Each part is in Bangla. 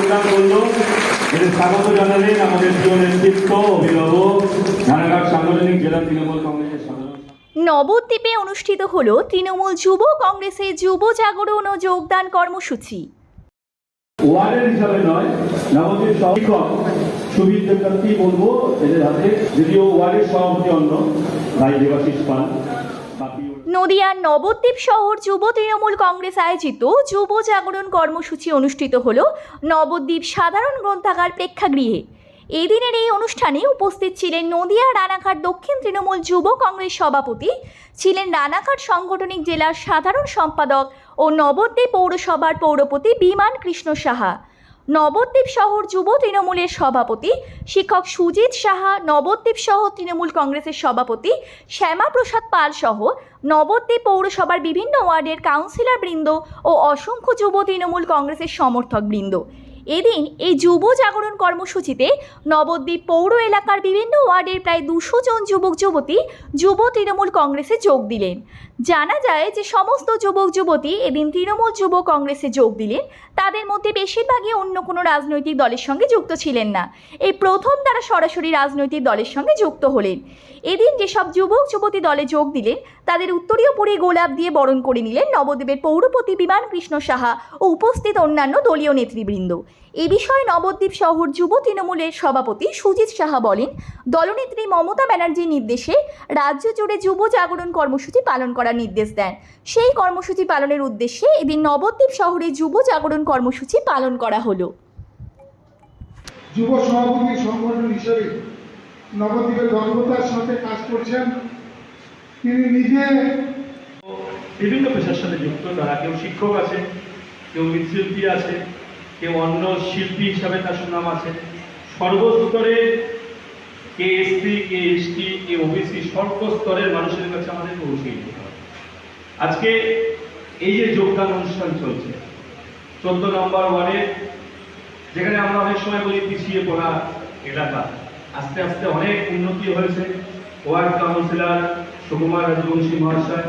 যোগদান করলো, এদের স্বাগত জানালেন আমাদের প্রিয় নেতৃত্ব অভিভাবক রানাঘাট সাংগঠনিক জেলা তৃণমূল কংগ্রেসের সাধারণ। নবদ্বীপে অনুষ্ঠিত হলো তৃণমূল যুব কংগ্রেসের যুব জাগরণ ও যোগদান কর্মসূচি। ওয়ার্ডের হিসাবে নয়, নবদ্বীপ শিক্ষক সুবিধার্থী বলবো এদের হাতে, যদিও ওয়ার্ডের সভাপতি অন্য ভাই দেবাশিস পাল। নদিয়ার নবদ্বীপ শহর যুব তৃণমূল কংগ্রেস আয়োজিত যুব জাগরণ কর্মসূচি অনুষ্ঠিত হল নবদ্বীপ সাধারণ গ্রন্থাগার প্রেক্ষাগৃহে। এদিনের এই অনুষ্ঠানে উপস্থিত ছিলেন নদিয়া রানাঘাট দক্ষিণ তৃণমূল যুব কংগ্রেস সভাপতি, ছিলেন রানাঘাট সাংগঠনিক জেলার সাধারণ সম্পাদক ও নবদ্বীপ পৌরসভার পৌরপতি বিমান কৃষ্ণ সাহা, নবদ্বীপ শহর যুব তৃণমূলের সভাপতি শিক্ষক সুজিত সাহা, নবদ্বীপ শহর তৃণমূল কংগ্রেসের সভাপতি শ্যামাপ্রসাদ পাল সহ নবদ্বীপ পৌরসভার বিভিন্ন ওয়ার্ডের কাউন্সিলর বৃন্দ ও অসংখ্য যুব তৃণমূল কংগ্রেসের সমর্থক বৃন্দ। এদিন এই যুব জাগরণ কর্মসূচিতে নবদ্বীপ পৌর এলাকার বিভিন্ন ওয়ার্ডের প্রায় 200 জন যুবক যুবতী যুব তৃণমূল কংগ্রেসে যোগ দিলেন। জানা যায় যে সমস্ত যুবক যুবতী এদিন তৃণমূল যুব কংগ্রেসে যোগ দিলেন, তাদের মধ্যে বেশিরভাগই অন্য কোনো রাজনৈতিক দলের সঙ্গে যুক্ত ছিলেন না। এই প্রথম তারা সরাসরি রাজনৈতিক দলের সঙ্গে যুক্ত হলেন। এদিন যেসব যুবক যুবতী দলে যোগ দিলেন তাদের উত্তরীয় পরে গোলাপ দিয়ে বরণ করে নিলেন নবদ্বীপের পৌরপতি বিমান কৃষ্ণ সাহা ও উপস্থিত অন্যান্য দলীয় নেতৃবৃন্দ। এ বিষয়ে নবদ্বীপ শহর যুব তৃণমূলের সভাপতি সুজিত সাহা বলেন, দলনেত্রী মমতা ব্যানার্জির নির্দেশে রাজ্য জুড়ে যুব জাগরণ কর্মসূচি পালন করার নির্দেশ দেন। সেই কর্মসূচি পালনের উদ্দেশ্যে এদিন নবদ্বীপ শহরে যুব জাগরণ কর্মসূচি পালন করা হলো। যুব সভাপতি সংগঠন হিসেবে নবদ্বীপের দক্ষতার সাথে কাজ করছেন। তিনি নিজে বিভিন্ন পেশার সাথে যুক্ত, তারা কেউ শিক্ষক আছে, কেউ মৃৎশিল্পী আছে, কেউ অন্য শিল্পী হিসাবে তার সুনাম আছে। সর্বস্তরে কে এসসি, কে এসটি, কে ওবিসি, সর্বস্তরের মানুষের কাছে আমাদের পৌঁছে দিতে হবে। আজকে এই যে যোগদান অনুষ্ঠান চলছে 14 নম্বর ওয়ার্ডে, যেখানে আমরা অনেক সময় বলি পিছিয়ে পড়া এলাকা, আস্তে আস্তে অনেক উন্নতি হয়েছে। ওয়ার্ড কাউন্সিলর সুকুমার রাজবংশী মহাশয়,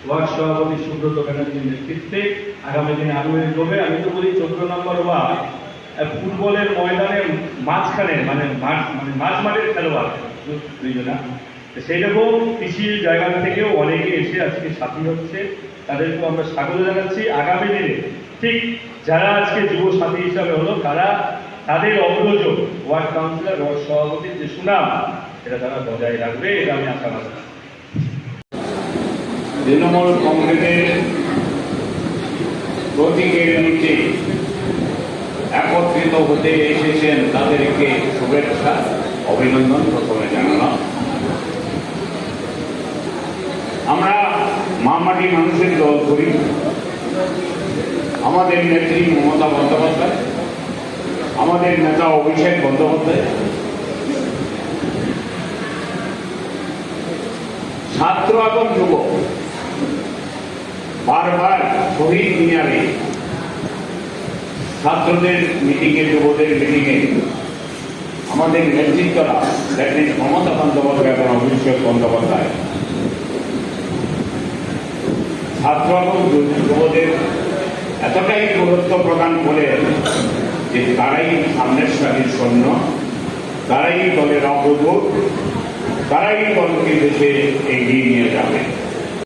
ওয়ার্ড সভাপতি সুব্রত ব্যানার্জির নেতৃত্বে আগামী দিনে আরো এগোবে। আমি তো বলি 14 নম্বর ওয়ার্ড ফুটবলের ময়দানের মাঝখানে, মানে মাঝ মাঠের খেলোয়াড় দুইজনা, সেই রকম পিছিয়ে জায়গা থেকেও অনেকে এসে আজকে সাথী হচ্ছে, তাদেরকেও আমরা স্বাগত জানাচ্ছি। আগামী দিনে ঠিক যারা আজকে যুব সাথী হিসাবে হলো, তারা তাদের অগ্রজ ওয়ার্ড কাউন্সিলর, ওয়ার্ড সভাপতির যে সুনাম, এটা তারা বজায় রাখবে, এটা আমি আশাবাদী। তৃণমূল কংগ্রেসের প্রতীকের নিচে একত্রিত হতে এসেছেন তাদেরকে শুভেচ্ছা অভিনন্দন প্রথমে জানালাম। আমরা মামাটি মানুষের দল করি। আমাদের নেত্রী মমতা বন্দ্যোপাধ্যায়, আমাদের নেতা অভিষেক বন্দ্যোপাধ্যায়, ছাত্র এবং যুবক বারবার শহীদ মিনারে ছাত্রদের মিটিংয়ে, যুবদের মিটিংয়ে আমাদের নেতৃত্বরা লেফটেন্যান্ট মমতা বন্দ্যোপাধ্যায় এবং অভিষেক বন্দ্যোপাধ্যায় ছাত্র এবং যুবদের এতটাই গুরুত্ব প্রদান করে যে তারাই সামনের সারির সৈন্য, তারাই দলের অগ্রদূত, তারাই দলকে দেশে এগিয়ে নিয়ে যাবে।